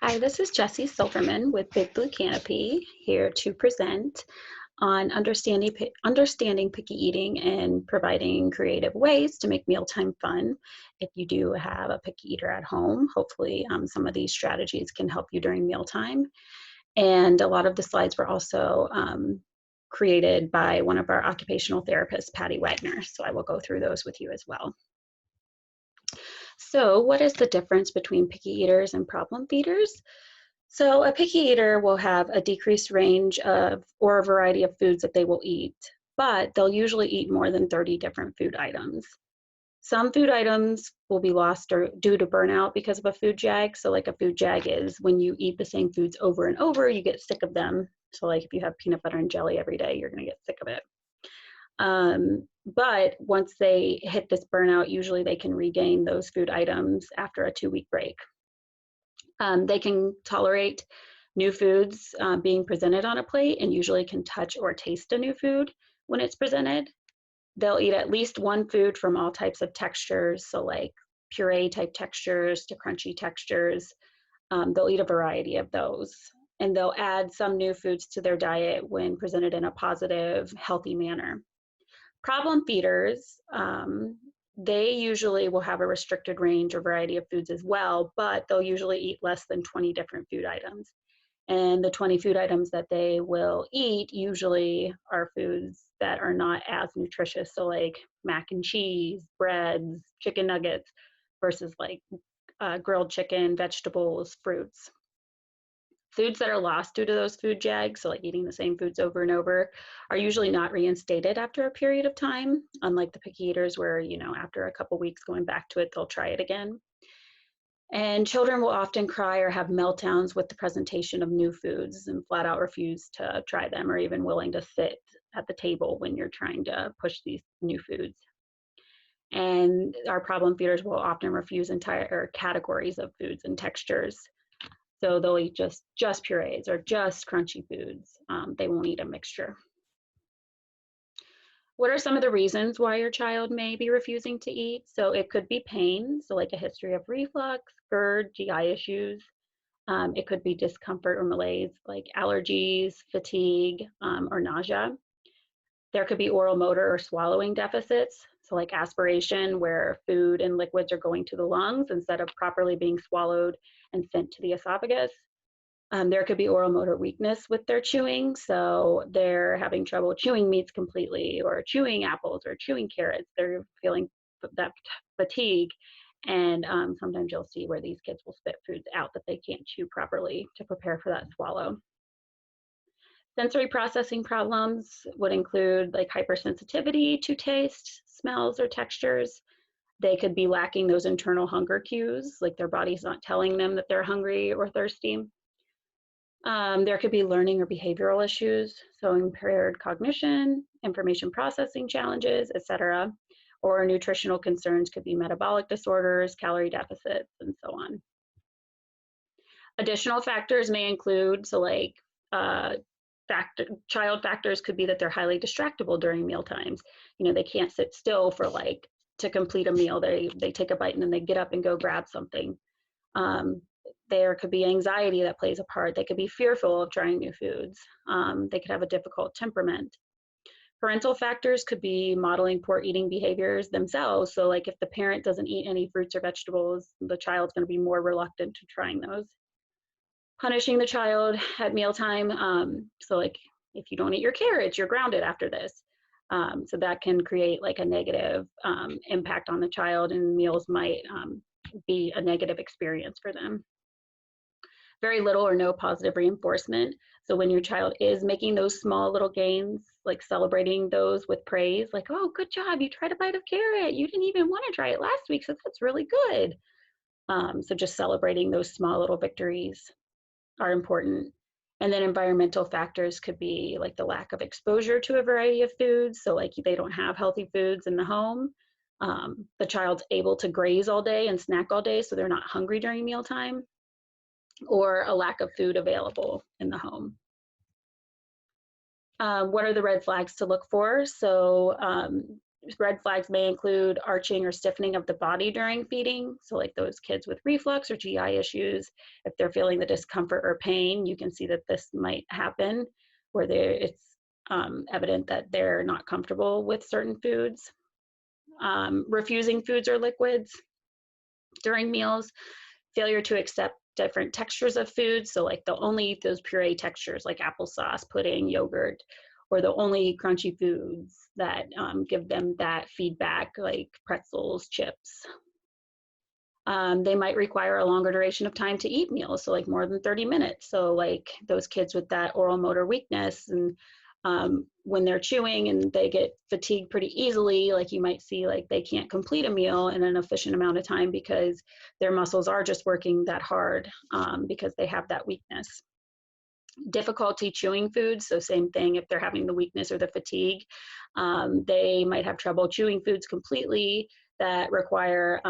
Hi, this is Jessie Silverman with Big Blue Canopy, here to present on understanding picky eating and providing creative ways to make mealtime fun. If you do have a picky eater at home, hopefully some of these strategies can help you during mealtime. And a lot of the slides were also created by one of our occupational therapists, Patty Wagner. So I will go through those with you as well. So what is the difference between picky eaters and problem feeders? So a picky eater will have a decreased range of or a variety of foods that they will eat, but they'll usually eat more than 30 different food items. Some food items will be lost or due to burnout because of a food jag. So like a food jag is when you eat the same foods over and over, you get sick of them. So like if you have peanut butter and jelly every day, you're gonna get sick of it. But once they hit this burnout, usually they can regain those food items after a 2-week break. They can tolerate new foods being presented on a plate and usually can touch or taste a new food when it's presented. They'll eat at least one food from all types of textures, so like puree type textures to crunchy textures. They'll eat a variety of those. And they'll add some new foods to their diet when presented in a positive, healthy manner. Problem feeders, they usually will have a restricted range or variety of foods as well, but they'll usually eat less than 20 different food items. And the 20 food items that they will eat usually are foods that are not as nutritious. So like mac and cheese, breads, chicken nuggets, versus like grilled chicken, vegetables, fruits. Foods that are lost due to those food jags, so like eating the same foods over and over, are usually not reinstated after a period of time, unlike the picky eaters where, after a couple weeks going back to it, they'll try it again. And children will often cry or have meltdowns with the presentation of new foods and flat out refuse to try them or even willing to sit at the table when you're trying to push these new foods. And our problem feeders will often refuse entire categories of foods and textures. So they'll eat just purees or just crunchy foods. They won't eat a mixture. What are some of the reasons why your child may be refusing to eat? So it could be pain, so like a history of reflux, GERD, GI issues. It could be discomfort or malaise, like allergies, fatigue, or nausea. There could be oral motor or swallowing deficits, so like aspiration, where food and liquids are going to the lungs instead of properly being swallowed and sent to the esophagus. There could be oral motor weakness with their chewing, so they're having trouble chewing meats completely, or chewing apples, or chewing carrots. They're feeling that fatigue, and sometimes you'll see where these kids will spit foods out that they can't chew properly to prepare for that swallow. Sensory processing problems would include like hypersensitivity to taste, smells, or textures. They could be lacking those internal hunger cues, like their body's not telling them that they're hungry or thirsty. There could be learning or behavioral issues, so impaired cognition, information processing challenges, etc. Or nutritional concerns could be metabolic disorders, calorie deficits, and so on. Additional factors may include, so like child factors could be that they're highly distractible during meal times. They can't sit still for like to complete a meal. They take a bite and then they get up and go grab something. There could be anxiety that plays a part. They could be fearful of trying new foods. They could have a difficult temperament. Parental factors could be modeling poor eating behaviors themselves. So like if the parent doesn't eat any fruits or vegetables, the child's going to be more reluctant to trying those. Punishing the child at mealtime. So like if you don't eat your carrots, you're grounded after this. So that can create like a negative impact on the child, and meals might be a negative experience for them. Very little or no positive reinforcement. So when your child is making those small little gains, like celebrating those with praise, like, oh, good job, you tried a bite of carrot. You didn't even want to try it last week, so that's really good. So just celebrating those small little victories are important. And then environmental factors could be like the lack of exposure to a variety of foods. So like they don't have healthy foods in the home. The child's able to graze all day and snack all day, so they're not hungry during mealtime, or a lack of food available in the home. What are the red flags to look for? So red flags may include arching or stiffening of the body during feeding. So like those kids with reflux or GI issues, if they're feeling the discomfort or pain, you can see that this might happen where it's evident that they're not comfortable with certain foods. Refusing foods or liquids during meals, failure to accept different textures of food. So like they'll only eat those puree textures like applesauce, pudding, yogurt, or they'll only eat crunchy foods that give them that feedback like pretzels, chips. They might require a longer duration of time to eat meals, so like more than 30 minutes. So like those kids with that oral motor weakness, and when they're chewing and they get fatigued pretty easily, like you might see like they can't complete a meal in an efficient amount of time because their muscles are just working that hard because they have that weakness. Difficulty chewing foods, so same thing if they're having the weakness or the fatigue, they might have trouble chewing foods completely that require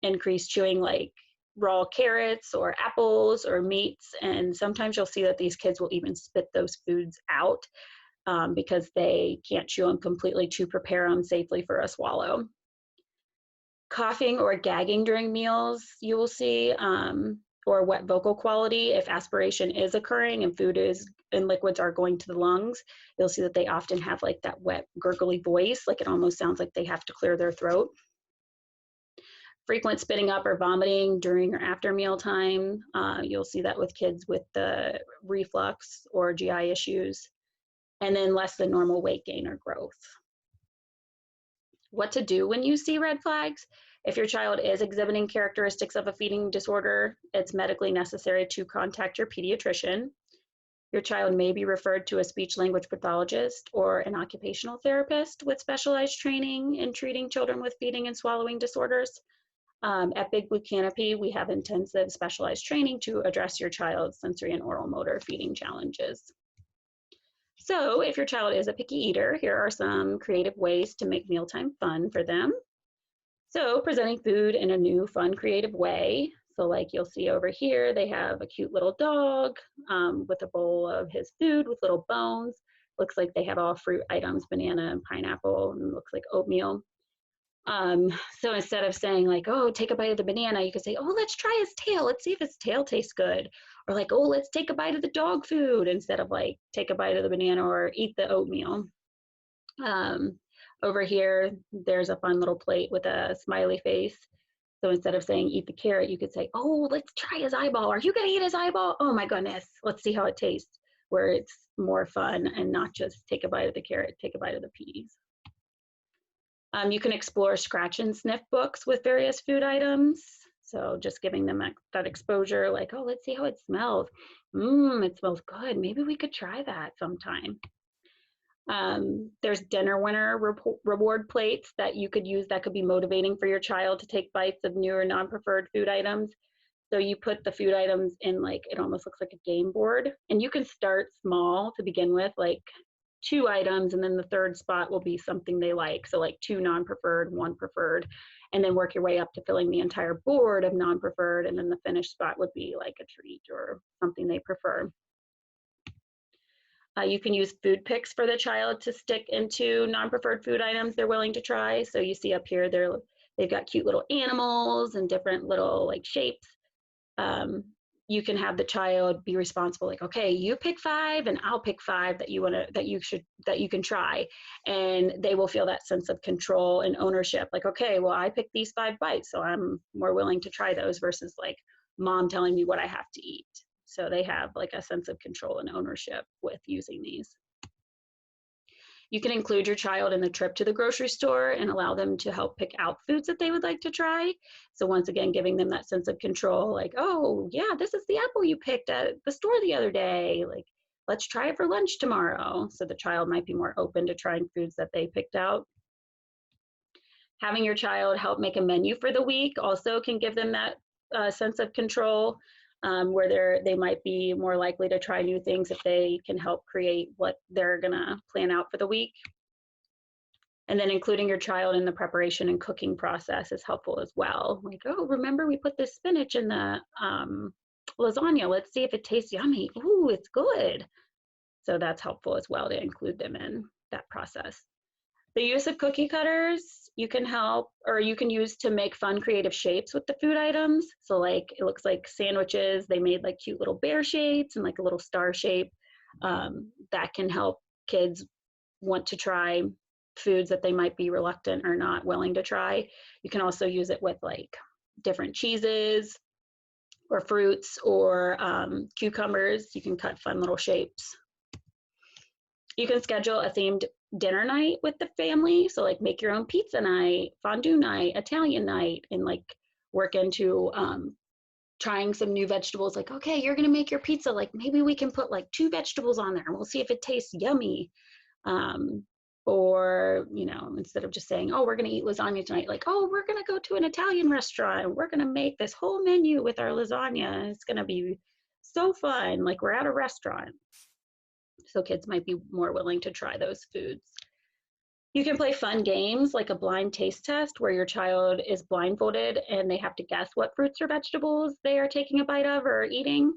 increased chewing, like raw carrots or apples or meats. And sometimes you'll see that these kids will even spit those foods out because they can't chew them completely to prepare them safely for a swallow. Coughing or gagging during meals, you will see, or wet vocal quality. If aspiration is occurring and food and liquids are going to the lungs, you'll see that they often have like that wet, gurgly voice, like it almost sounds like they have to clear their throat. Frequent spitting up or vomiting during or after mealtime. You'll see that with kids with the reflux or GI issues. And then less than normal weight gain or growth. What to do when you see red flags? If your child is exhibiting characteristics of a feeding disorder, it's medically necessary to contact your pediatrician. Your child may be referred to a speech language pathologist or an occupational therapist with specialized training in treating children with feeding and swallowing disorders. At Big Blue Canopy, we have intensive specialized training to address your child's sensory and oral motor feeding challenges. So if your child is a picky eater, here are some creative ways to make mealtime fun for them. So presenting food in a new, fun, creative way. So like you'll see over here, they have a cute little dog with a bowl of his food with little bones. Looks like they have all fruit items, banana and pineapple, and looks like oatmeal. So instead of saying like, oh, take a bite of the banana, you could say, oh, let's try his tail. Let's see if his tail tastes good. Or like, oh, let's take a bite of the dog food instead of like, take a bite of the banana or eat the oatmeal. Over here, there's a fun little plate with a smiley face. So instead of saying eat the carrot, you could say, oh, let's try his eyeball. Are you gonna eat his eyeball? Oh my goodness, let's see how it tastes, where it's more fun and not just take a bite of the carrot, take a bite of the peas. You can explore scratch and sniff books with various food items. So just giving them that exposure, like, oh, let's see how it smells. It smells good. Maybe we could try that sometime. There's dinner winner reward plates that you could use that could be motivating for your child to take bites of new or non-preferred food items. So you put the food items in, like, it almost looks like a game board, and you can start small to begin with, like 2 items, and then the third spot will be something they like. So like 2 non-preferred, 1 preferred, and then work your way up to filling the entire board of non-preferred, and then the finished spot would be like a treat or something they prefer. You can use food picks for the child to stick into non-preferred food items they're willing to try. So you see up here, they've got cute little animals and different little like shapes. You can have the child be responsible, like, okay, you pick 5 and I'll pick 5 that you can try. And they will feel that sense of control and ownership. Like, okay, well, I picked these 5 bites, so I'm more willing to try those versus like mom telling me what I have to eat. So they have like a sense of control and ownership with using these. You can include your child in the trip to the grocery store and allow them to help pick out foods that they would like to try. So once again, giving them that sense of control, like, oh yeah, this is the apple you picked at the store the other day. Like, let's try it for lunch tomorrow. So the child might be more open to trying foods that they picked out. Having your child help make a menu for the week also can give them that sense of control. Where they might be more likely to try new things if they can help create what they're gonna plan out for the week. And then including your child in the preparation and cooking process is helpful as well. Like, oh, remember we put this spinach in the lasagna. Let's see if it tastes yummy. Ooh, it's good. So that's helpful as well to include them in that process. The use of cookie cutters, you can help, or you can use to make fun creative shapes with the food items. So like, it looks like sandwiches, they made like cute little bear shapes and like a little star shape. That can help kids want to try foods that they might be reluctant or not willing to try. You can also use it with like different cheeses or fruits or cucumbers. You can cut fun little shapes. You can schedule a themed dinner night with the family. So like make your own pizza night, fondue night, Italian night, and like work into trying some new vegetables. Like, okay, you're gonna make your pizza. Like maybe we can put like 2 vegetables on there and we'll see if it tastes yummy. Or, you know, instead of just saying, oh, we're gonna eat lasagna tonight, like, oh, we're gonna go to an Italian restaurant and we're gonna make this whole menu with our lasagna. It's gonna be so fun, like we're at a restaurant. So kids might be more willing to try those foods. You can play fun games like a blind taste test where your child is blindfolded and they have to guess what fruits or vegetables they are taking a bite of or eating.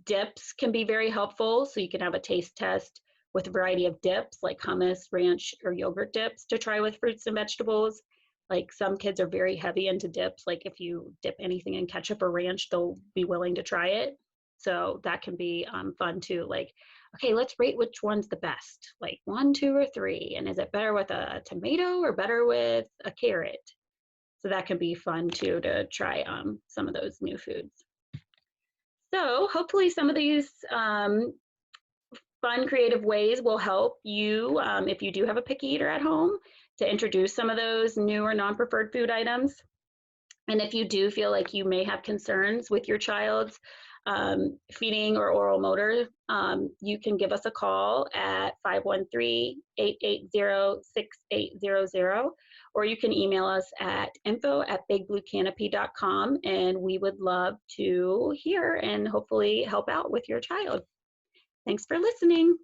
Dips can be very helpful. So you can have a taste test with a variety of dips like hummus, ranch, or yogurt dips to try with fruits and vegetables. Like some kids are very heavy into dips. Like if you dip anything in ketchup or ranch, they'll be willing to try it. So that can be fun too. Like, okay, let's rate which one's the best, like 1, 2, or 3. And is it better with a tomato or better with a carrot? So that can be fun too to try some of those new foods. So hopefully some of these fun, creative ways will help you if you do have a picky eater at home to introduce some of those new or non-preferred food items. And if you do feel like you may have concerns with your child's feeding or oral motor, you can give us a call at 513-880-6800, or you can email us at info@bigbluecanopy.com, and we would love to hear and hopefully help out with your child. Thanks for listening.